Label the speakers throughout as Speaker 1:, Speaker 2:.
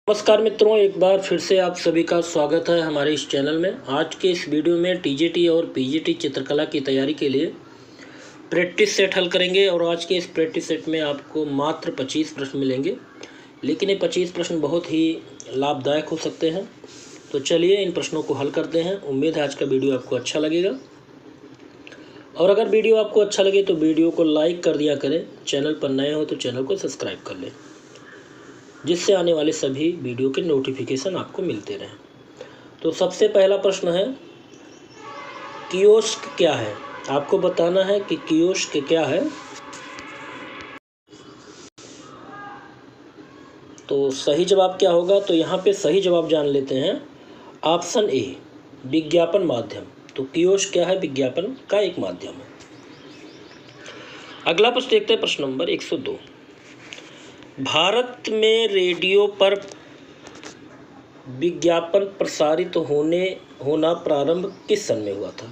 Speaker 1: नमस्कार मित्रों, एक बार फिर से आप सभी का स्वागत है हमारे इस चैनल में। आज के इस वीडियो में टीजीटी और पीजीटी चित्रकला की तैयारी के लिए प्रैक्टिस सेट हल करेंगे और आज के इस प्रैक्टिस सेट में आपको मात्र 25 प्रश्न मिलेंगे, लेकिन ये 25 प्रश्न बहुत ही लाभदायक हो सकते हैं। तो चलिए इन प्रश्नों को हल करते हैं। उम्मीद है आज का वीडियो आपको अच्छा लगेगा, और अगर वीडियो आपको अच्छा लगे तो वीडियो को लाइक कर दिया करें। चैनल पर नए हो तो चैनल को सब्सक्राइब कर लें, जिससे आने वाले सभी वीडियो के नोटिफिकेशन आपको मिलते रहें। तो सबसे पहला प्रश्न है, कियोस्क क्या है? आपको बताना है कि कियोस्क क्या है। तो सही जवाब क्या होगा? तो यहाँ पे सही जवाब जान लेते हैं। ऑप्शन ए, विज्ञापन माध्यम। तो कियोस्क क्या है? विज्ञापन का एक माध्यम है। अगला प्रश्न देखते हैं, प्रश्न नंबर 102। भारत में रेडियो पर विज्ञापन प्रसारित होना प्रारंभ किस सन में हुआ था?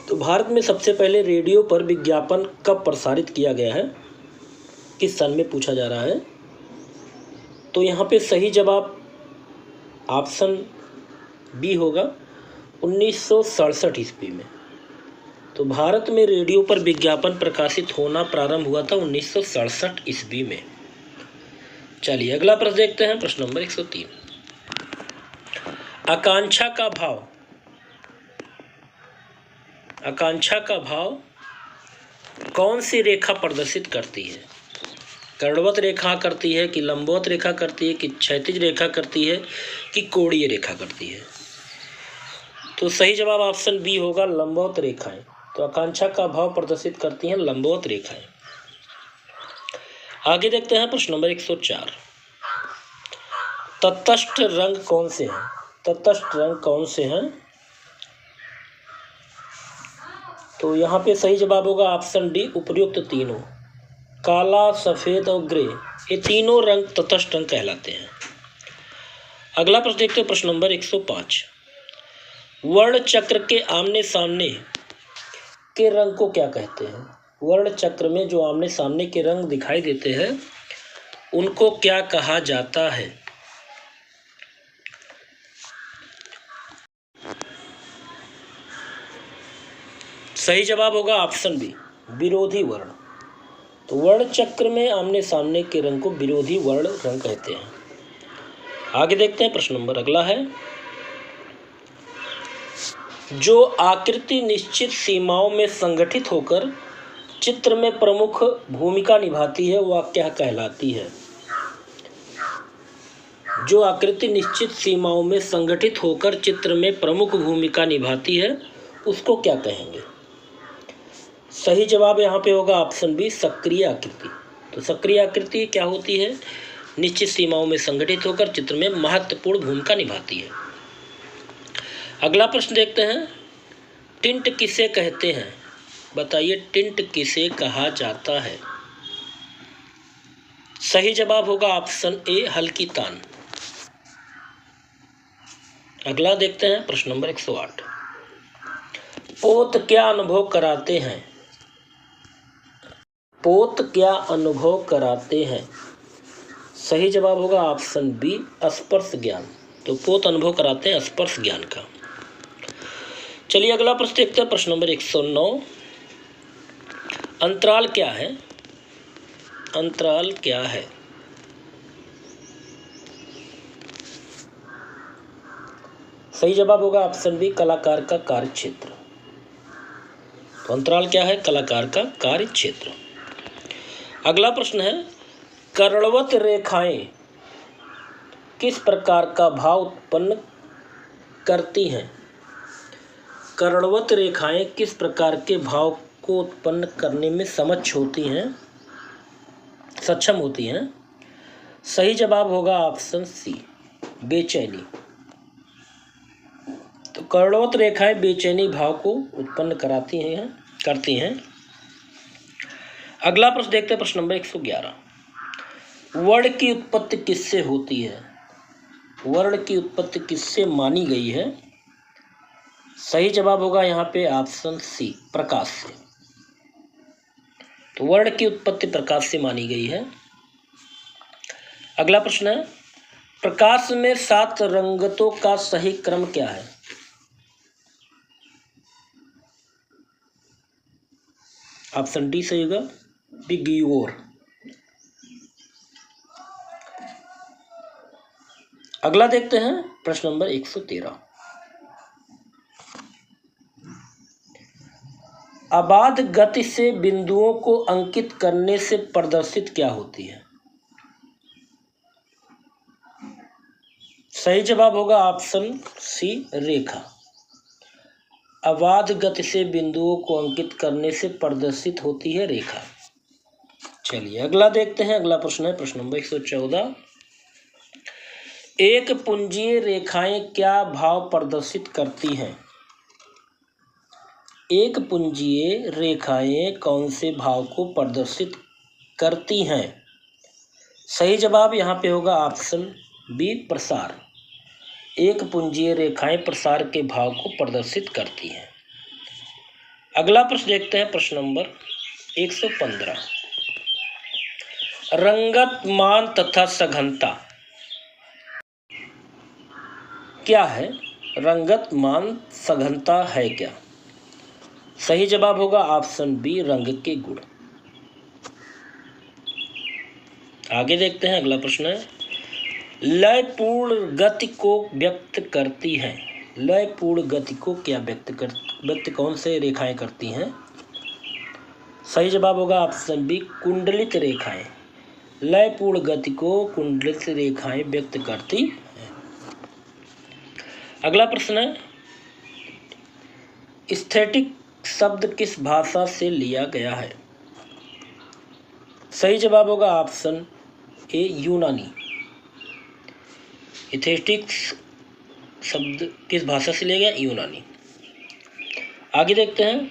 Speaker 1: तो भारत में सबसे पहले रेडियो पर विज्ञापन कब प्रसारित किया गया है, किस सन में पूछा जा रहा है। तो यहाँ पे सही जवाब ऑप्शन बी होगा, 1967 ईस्वी में। तो भारत में रेडियो पर विज्ञापन प्रकाशित होना प्रारंभ हुआ था 1967 ईस्वी में। चलिए अगला प्रश्न देखते हैं, प्रश्न नंबर 103। आकांक्षा का भाव। आकांक्षा का भाव कौन सी रेखा प्रदर्शित करती है? कर्णवत रेखा करती है कि लंबवत रेखा करती है कि क्षैतिज रेखा करती है कि कोणीय रेखा करती है? तो सही जवाब ऑप्शन बी होगा, लंबवत रेखाएं। तो आकांक्षा का भाव प्रदर्शित करती हैं लंबवत रेखाएं। आगे देखते हैं, प्रश्न नंबर 104। तटस्थ रंग कौन से हैं? तटस्थ रंग कौन से हैं? तो यहाँ पे सही जवाब होगा ऑप्शन डी, उपर्युक्त तीनों। काला, सफेद और ग्रे, ये तीनों रंग तटस्थ रंग कहलाते हैं। अगला प्रश्न देखते हैं, प्रश्न नंबर 105। वर्ण चक्र के आमने सामने के रंग को क्या कहते हैं? वर्ण चक्र में जो आमने सामने के रंग दिखाई देते हैं उनको क्या कहा जाता है? सही जवाब होगा ऑप्शन बी, विरोधी वर्ण। तो वर्ण चक्र में आमने सामने के रंग को विरोधी वर्ण रंग कहते हैं। आगे देखते हैं, प्रश्न नंबर अगला है, जो आकृति निश्चित सीमाओं में संगठित होकर चित्र में प्रमुख भूमिका निभाती है वह क्या कहलाती है? जो आकृति निश्चित सीमाओं में संगठित होकर चित्र में प्रमुख भूमिका निभाती है उसको क्या कहेंगे? सही जवाब यहाँ पे होगा ऑप्शन बी, सक्रिय आकृति। तो सक्रिय आकृति क्या होती है? निश्चित सीमाओं में संगठित होकर चित्र में महत्वपूर्ण भूमिका निभाती है। अगला प्रश्न देखते हैं, टिंट किसे कहते हैं? बताइए, टिंट किसे कहा जाता है? सही जवाब होगा ऑप्शन ए, हल्की तान। अगला देखते हैं, प्रश्न नंबर 108। पोत क्या अनुभव कराते हैं? पोत क्या अनुभव कराते हैं? सही जवाब होगा ऑप्शन बी, स्पर्श ज्ञान। तो पोत अनुभव कराते हैं स्पर्श ज्ञान का। चलिए अगला प्रश्न देखते हैं, प्रश्न नंबर 109। अंतराल क्या है? अंतराल क्या है? सही जवाब होगा ऑप्शन बी, कलाकार का कार्य क्षेत्र। तो अंतराल क्या है? कलाकार का कार्य क्षेत्र। अगला प्रश्न है, कर्णवत रेखाएं किस प्रकार का भाव उत्पन्न करती हैं? कर्णवत रेखाएं किस प्रकार के भाव को उत्पन्न करने में सक्षम होती हैं? सही जवाब होगा ऑप्शन सी, बेचैनी। तो कर्णवत रेखाएं बेचैनी भाव को उत्पन्न करती हैं। अगला प्रश्न देखते हैं, प्रश्न नंबर 111। वर्ण की उत्पत्ति किससे होती है? वर्ण की उत्पत्ति किससे मानी गई है? सही जवाब होगा यहाँ पे ऑप्शन सी, प्रकाश से। तो वर्ण की उत्पत्ति प्रकाश से मानी गई है। अगला प्रश्न है, प्रकाश में 7 रंगतों का सही क्रम क्या है? ऑप्शन डी सही होगा, बिग्योर। अगला देखते हैं प्रश्न नंबर 113। अबाध गति से बिंदुओं को अंकित करने से प्रदर्शित क्या होती है? सही जवाब होगा ऑप्शन सी, रेखा। अबाध गति से बिंदुओं को अंकित करने से प्रदर्शित होती है रेखा। चलिए अगला देखते हैं। अगला प्रश्न है प्रश्न नंबर 114। एक पुंजीय रेखाएं क्या भाव प्रदर्शित करती हैं? एक पुंजीय रेखाएं कौन से भाव को प्रदर्शित करती हैं? सही जवाब यहाँ पे होगा ऑप्शन बी, प्रसार। एक पुंजीय रेखाएं प्रसार के भाव को प्रदर्शित करती हैं। अगला प्रश्न देखते हैं प्रश्न नंबर 115। रंगत मान तथा सघनता क्या है? रंगत मान सघनता है क्या? सही जवाब होगा ऑप्शन बी, रंग के गुण। आगे देखते हैं। अगला प्रश्न है, लयपूर्ण गति को व्यक्त करती है। लयपूर्ण गति को क्या व्यक्त कौन से रेखाएं करती हैं? सही जवाब होगा ऑप्शन बी, कुंडलित रेखाएं। लयपूर्ण गति को कुंडलित रेखाएं व्यक्त करती हैं। अगला प्रश्न है, एस्थेटिक शब्द किस भाषा से लिया गया है? सही जवाब होगा ऑप्शन ए, यूनानी। एस्थेटिक शब्द किस भाषा से लिया गया? यूनानी। आगे देखते हैं,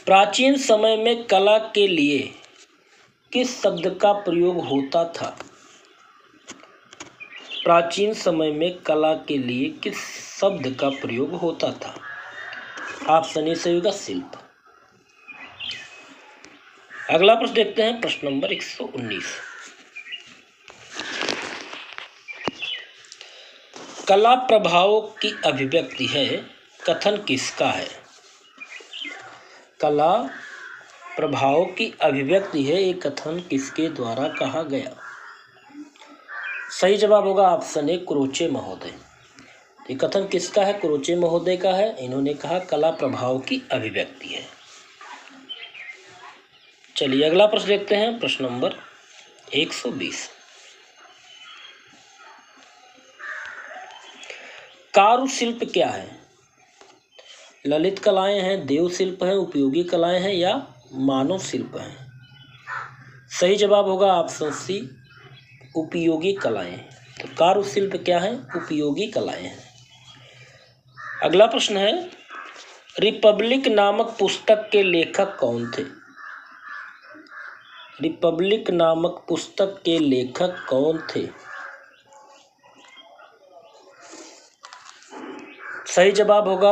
Speaker 1: प्राचीन समय में कला के लिए किस शब्द का प्रयोग होता था? प्राचीन समय में कला के लिए किस शब्द का प्रयोग होता था? ऑप्शन ए सही होगा, शिल्प। अगला प्रश्न देखते हैं प्रश्न नंबर 119। कला प्रभावों की अभिव्यक्ति है, कथन किसका है? कला प्रभावों की अभिव्यक्ति है, ये कथन किसके द्वारा कहा गया? सही जवाब होगा ऑप्शन ए, क्रोचे महोदय। ये कथन किसका है? क्रोचे महोदय का है। इन्होंने कहा कला प्रभाव की अभिव्यक्ति है। चलिए अगला प्रश्न देखते हैं प्रश्न नंबर 120। कारुशिल्प क्या है? ललित कलाएं हैं, देव शिल्प है, उपयोगी कलाएं हैं या मानव शिल्प है? सही जवाब होगा ऑप्शन सी, उपयोगी कलाएं। तो कारुशिल्प क्या है? उपयोगी कलाएं हैं। अगला प्रश्न है, रिपब्लिक नामक पुस्तक के लेखक कौन थे? रिपब्लिक नामक पुस्तक के लेखक कौन थे? सही जवाब होगा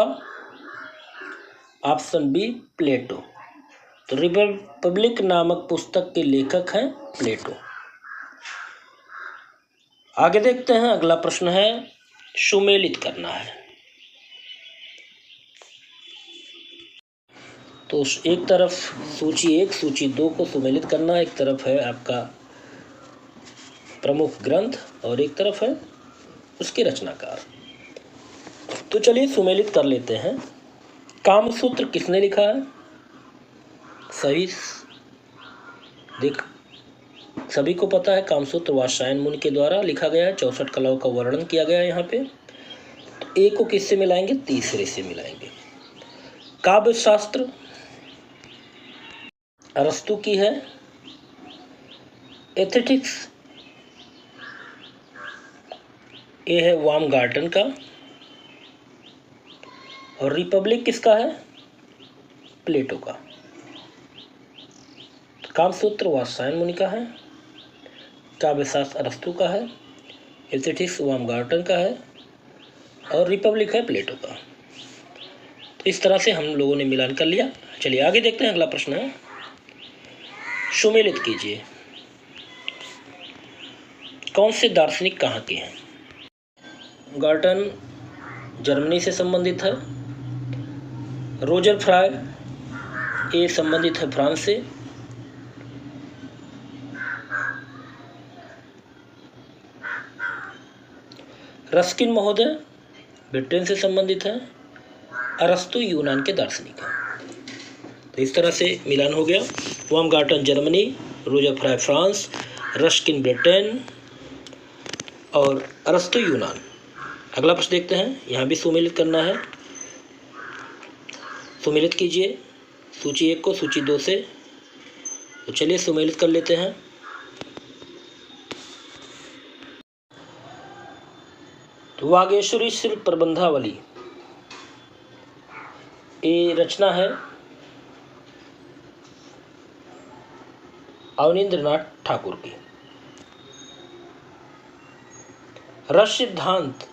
Speaker 1: ऑप्शन बी, प्लेटो। तो रिपब्लिक नामक पुस्तक के लेखक हैं प्लेटो। आगे देखते हैं। अगला प्रश्न है, सुमेलित करना है। तो एक तरफ सूची 1, सूची 2 को सुमेलित करना, एक तरफ है आपका प्रमुख ग्रंथ और एक तरफ है उसके रचनाकार। तो चलिए सुमेलित कर लेते हैं। कामसूत्र किसने लिखा है? सभी को पता है, कामसूत्र वात्स्यायन मुनि के द्वारा लिखा गया है। 64 कलाओं का वर्णन किया गया है यहाँ पे। तो ए को किससे मिलाएंगे? तीसरे से मिलाएंगे। काव्य शास्त्र अरस्तु की है। एस्थेटिक्स ये है बाumgarten का। और रिपब्लिक किसका है? प्लेटो का। कामसूत्र वात्स्यायन मुनि का है, काव्यशास्त्र अरस्तु का है, एस्थेटिक्स बाumgarten का है और रिपब्लिक है प्लेटो का। तो इस तरह से हम लोगों ने मिलान कर लिया। चलिए आगे देखते हैं। अगला प्रश्न है, सुमेलित कीजिए। कौन से दार्शनिक कहाँ के हैं? गार्टन जर्मनी से संबंधित है। रोजर फ्राय ये संबंधित है फ्रांस से। रस्किन महोदय ब्रिटेन से संबंधित है। अरस्तु यूनान के दार्शनिक हैं। तो इस तरह से मिलान हो गया। बाumgarten Germany, Roger Fry France, Ruskin Britain और अरस्तु यूनान। अगला प्रश्न देखते हैं। यहाँ भी सुमेलित करना है। सुमेलित कीजिए सूची 1 को सूची 2 से। तो चलिए सुमेलित कर लेते हैं। तो वागेश्वरी शिल्प प्रबंधावली ये रचना है अवनींद्रनाथ ठाकुर की। रस सिद्धांत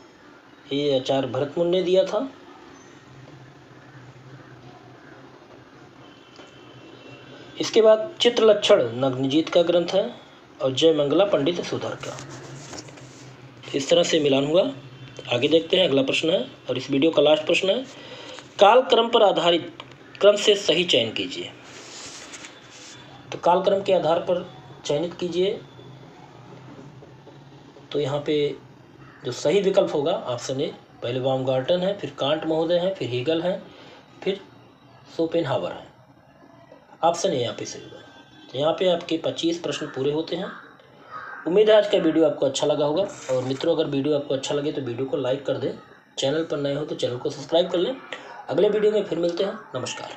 Speaker 1: ये आचार्य भरतमुनि ने दिया था। इसके बाद चित्रलक्षण नग्नजीत का ग्रंथ है और जय मंगला पंडित सुधर का। इस तरह से मिलान हुआ। आगे देखते हैं। अगला प्रश्न है और इस वीडियो का लास्ट प्रश्न है। काल क्रम पर आधारित क्रम से सही चयन कीजिए। तो काल क्रम के आधार पर चयनित कीजिए। तो यहाँ पे जो सही विकल्प होगा ऑप्शन ए, पहले बाumgarten है, फिर कांट महोदय है, फिर हीगल है, फिर शोपेनहावर है। ऑप्शन ए यहाँ पे सही होगा। तो यहाँ पे आपके 25 प्रश्न पूरे होते हैं। उम्मीद है आज का वीडियो आपको अच्छा लगा होगा। और मित्रों, अगर वीडियो आपको अच्छा लगे तो वीडियो को लाइक कर दें। चैनल पर नए हो तो चैनल को सब्सक्राइब कर लें। अगले वीडियो में फिर मिलते हैं। नमस्कार।